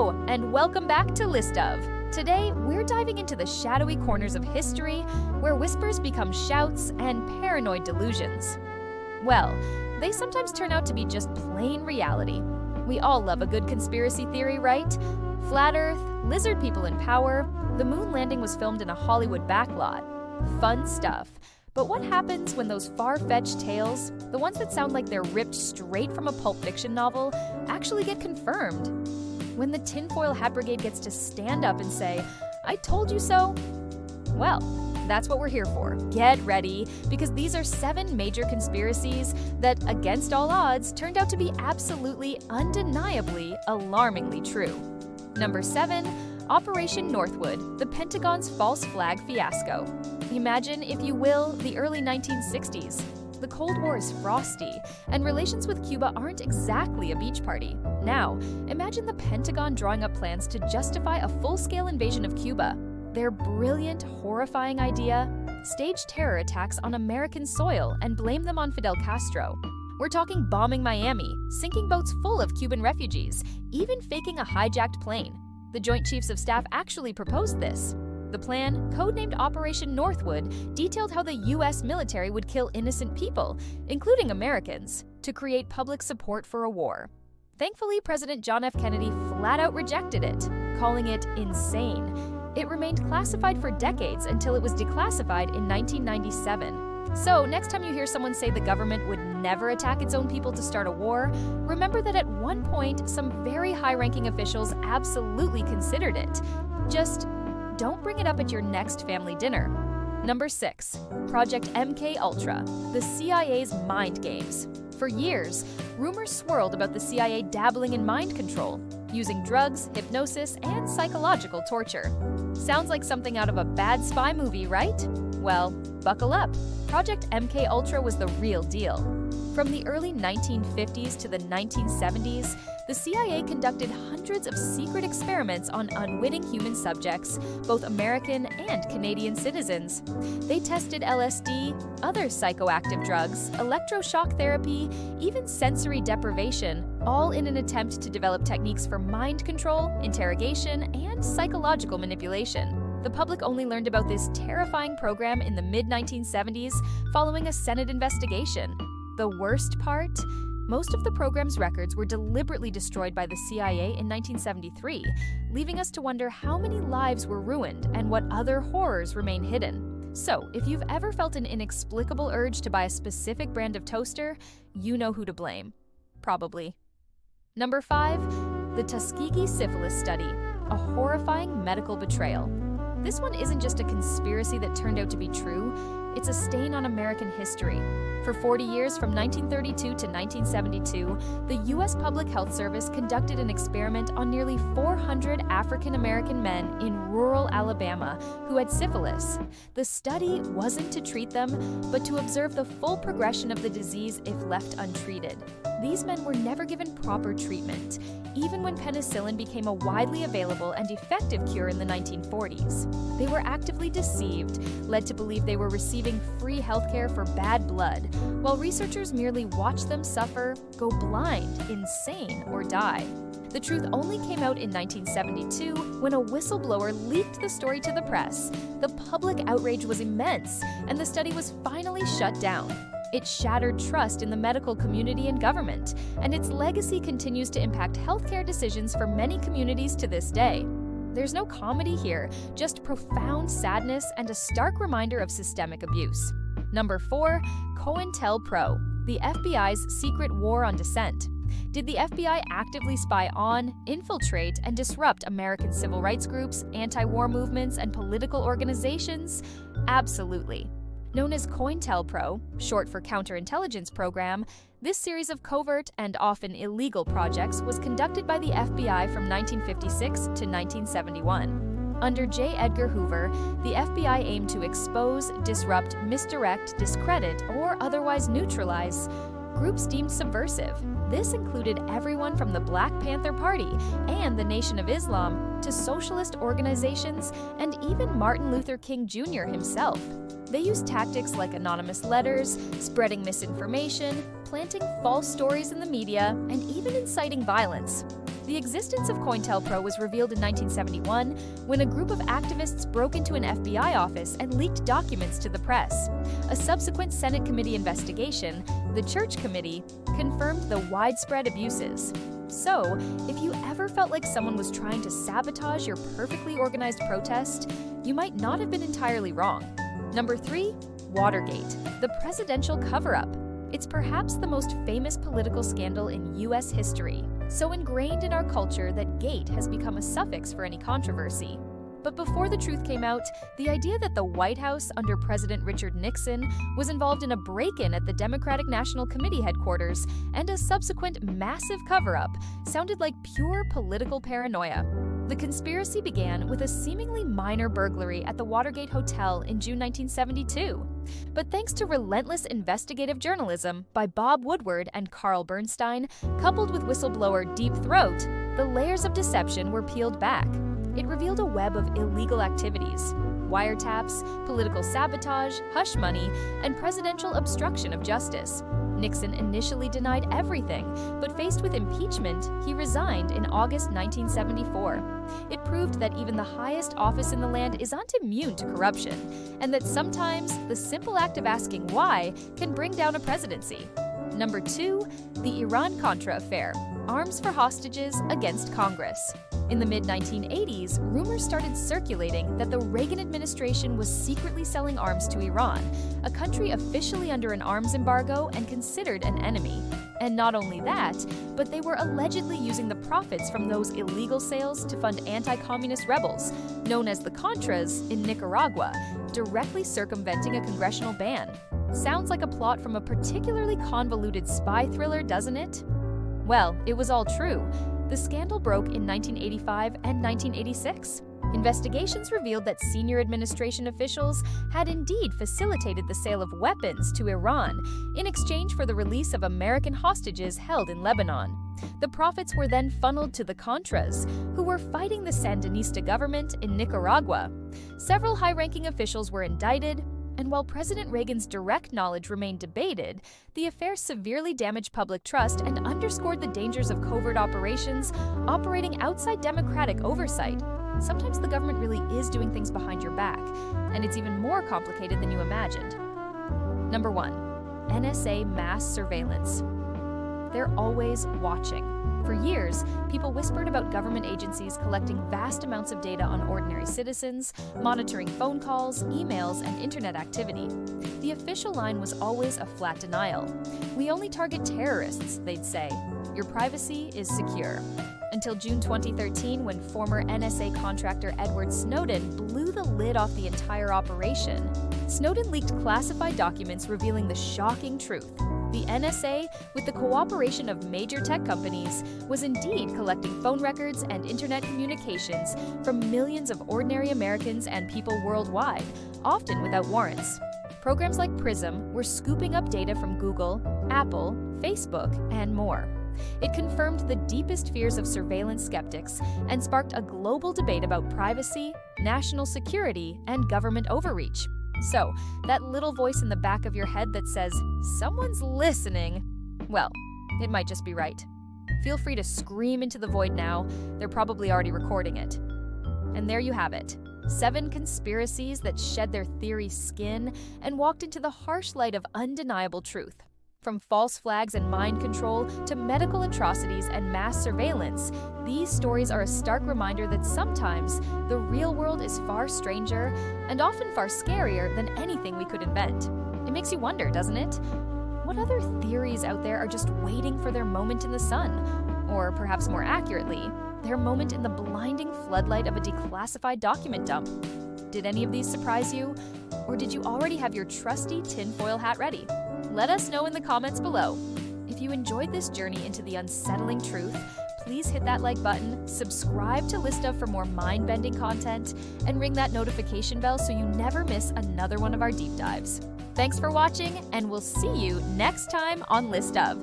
Hello, and welcome back to List Of. Today, we're diving into the shadowy corners of history where whispers become shouts and paranoid delusions. Well, they sometimes turn out to be just plain reality. We all love a good conspiracy theory, right? Flat Earth, lizard people in power, the moon landing was filmed in a Hollywood backlot. Fun stuff. But what happens when those far-fetched tales, the ones that sound like they're ripped straight from a Pulp Fiction novel, actually get confirmed? When the tinfoil hat brigade gets to stand up and say, "I told you so"? Well, that's what we're here for. Get ready, because these are 7 major conspiracies that, against all odds, turned out to be absolutely, undeniably, alarmingly true. Number 7, Operation Northwood, the Pentagon's false flag fiasco. Imagine, if you will, the early 1960s. The Cold War is frosty, and relations with Cuba aren't exactly a beach party. Now, imagine the Pentagon drawing up plans to justify a full-scale invasion of Cuba. Their brilliant, horrifying idea? Stage terror attacks on American soil and blame them on Fidel Castro. We're talking bombing Miami, sinking boats full of Cuban refugees, even faking a hijacked plane. The Joint Chiefs of Staff actually proposed this. The plan, codenamed Operation Northwood, detailed how the U.S. military would kill innocent people, including Americans, to create public support for a war. Thankfully, President John F. Kennedy flat-out rejected it, calling it insane. It remained classified for decades until it was declassified in 1997. So, next time you hear someone say the government would never attack its own people to start a war, remember that at one point, some very high-ranking officials absolutely considered it. Just don't bring it up at your next family dinner. Number 6, Project MKUltra, the CIA's mind games. For years, rumors swirled about the CIA dabbling in mind control, using drugs, hypnosis, and psychological torture. Sounds like something out of a bad spy movie, right? Well, buckle up. Project MKUltra was the real deal. From the early 1950s to the 1970s, the CIA conducted hundreds of secret experiments on unwitting human subjects, both American and Canadian citizens. They tested LSD, other psychoactive drugs, electroshock therapy, even sensory deprivation, all in an attempt to develop techniques for mind control, interrogation, and psychological manipulation. The public only learned about this terrifying program in the mid-1970s following a Senate investigation. The worst part? Most of the program's records were deliberately destroyed by the CIA in 1973, leaving us to wonder how many lives were ruined and what other horrors remain hidden. So, if you've ever felt an inexplicable urge to buy a specific brand of toaster, you know who to blame. Probably. Number 5, the Tuskegee Syphilis Study, a horrifying medical betrayal. This one isn't just a conspiracy that turned out to be true, it's a stain on American history. For 40 years, from 1932 to 1972, the U.S. Public Health Service conducted an experiment on nearly 400 African-American men in rural Alabama who had syphilis. The study wasn't to treat them, but to observe the full progression of the disease if left untreated. These men were never given proper treatment, even when penicillin became a widely available and effective cure in the 1940s. They were actively deceived, led to believe they were receiving free healthcare for bad blood, while researchers merely watched them suffer, go blind, insane, or die. The truth only came out in 1972 when a whistleblower leaked the story to the press. The public outrage was immense, and the study was finally shut down. It shattered trust in the medical community and government, and its legacy continues to impact healthcare decisions for many communities to this day. There's no comedy here, just profound sadness and a stark reminder of systemic abuse. Number 4, COINTELPRO, the FBI's secret war on dissent. Did the FBI actively spy on, infiltrate, and disrupt American civil rights groups, anti-war movements, and political organizations? Absolutely. Known as COINTELPRO, short for Counterintelligence Program, this series of covert and often illegal projects was conducted by the FBI from 1956 to 1971. Under J. Edgar Hoover, the FBI aimed to expose, disrupt, misdirect, discredit, or otherwise neutralize groups deemed subversive. This included everyone from the Black Panther Party and the Nation of Islam to socialist organizations and even Martin Luther King Jr. himself. They used tactics like anonymous letters, spreading misinformation, planting false stories in the media, and even inciting violence. The existence of COINTELPRO was revealed in 1971 when a group of activists broke into an FBI office and leaked documents to the press. A subsequent Senate committee investigation, the Church Committee, confirmed the widespread abuses. So, if you ever felt like someone was trying to sabotage your perfectly organized protest, you might not have been entirely wrong. Number 3. Watergate, the presidential cover-up. It's perhaps the most famous political scandal in U.S. history, so ingrained in our culture that "gate" has become a suffix for any controversy. But before the truth came out, the idea that the White House under President Richard Nixon was involved in a break-in at the Democratic National Committee headquarters and a subsequent massive cover-up sounded like pure political paranoia. The conspiracy began with a seemingly minor burglary at the Watergate Hotel in June 1972. But thanks to relentless investigative journalism by Bob Woodward and Carl Bernstein, coupled with whistleblower Deep Throat, the layers of deception were peeled back. It revealed a web of illegal activities: wiretaps, political sabotage, hush money, and presidential obstruction of justice. Nixon initially denied everything, but faced with impeachment, he resigned in August 1974. It proved that even the highest office in the land isn't immune to corruption, and that sometimes the simple act of asking why can bring down a presidency. Number 2, the Iran-Contra affair, arms for hostages against Congress. In the mid-1980s, rumors started circulating that the Reagan administration was secretly selling arms to Iran, a country officially under an arms embargo and considered an enemy. And not only that, but they were allegedly using the profits from those illegal sales to fund anti-communist rebels, known as the Contras, in Nicaragua, directly circumventing a congressional ban. Sounds like a plot from a particularly convoluted spy thriller, doesn't it? Well, it was all true. The scandal broke in 1985 and 1986. Investigations revealed that senior administration officials had indeed facilitated the sale of weapons to Iran in exchange for the release of American hostages held in Lebanon. The profits were then funneled to the Contras, who were fighting the Sandinista government in Nicaragua. Several high-ranking officials were indicted, and while President Reagan's direct knowledge remained debated, the affair severely damaged public trust and underscored the dangers of covert operations operating outside democratic oversight. Sometimes the government really is doing things behind your back, and it's even more complicated than you imagined. Number 1. NSA mass surveillance. They're always watching. For years, people whispered about government agencies collecting vast amounts of data on ordinary citizens, monitoring phone calls, emails, and internet activity. The official line was always a flat denial. "We only target terrorists," they'd say. "Your privacy is secure." Until June 2013, when former NSA contractor Edward Snowden blew the lid off the entire operation. Snowden leaked classified documents revealing the shocking truth. The NSA, with the cooperation of major tech companies, was indeed collecting phone records and internet communications from millions of ordinary Americans and people worldwide, often without warrants. Programs like PRISM were scooping up data from Google, Apple, Facebook, and more. It confirmed the deepest fears of surveillance skeptics and sparked a global debate about privacy, national security, and government overreach. So, that little voice in the back of your head that says, "Someone's listening," well, it might just be right. Feel free to scream into the void now. They're probably already recording it. And there you have it. 7 conspiracies that shed their theory skin and walked into the harsh light of undeniable truth. From false flags and mind control to medical atrocities and mass surveillance, these stories are a stark reminder that sometimes the real world is far stranger and often far scarier than anything we could invent. It makes you wonder, doesn't it? What other theories out there are just waiting for their moment in the sun? Or perhaps more accurately, their moment in the blinding floodlight of a declassified document dump? Did any of these surprise you? Or did you already have your trusty tinfoil hat ready? Let us know in the comments below. If you enjoyed this journey into the unsettling truth, please hit that like button, subscribe to List Of for more mind-bending content, and ring that notification bell so you never miss another one of our deep dives. Thanks for watching, and we'll see you next time on List Of.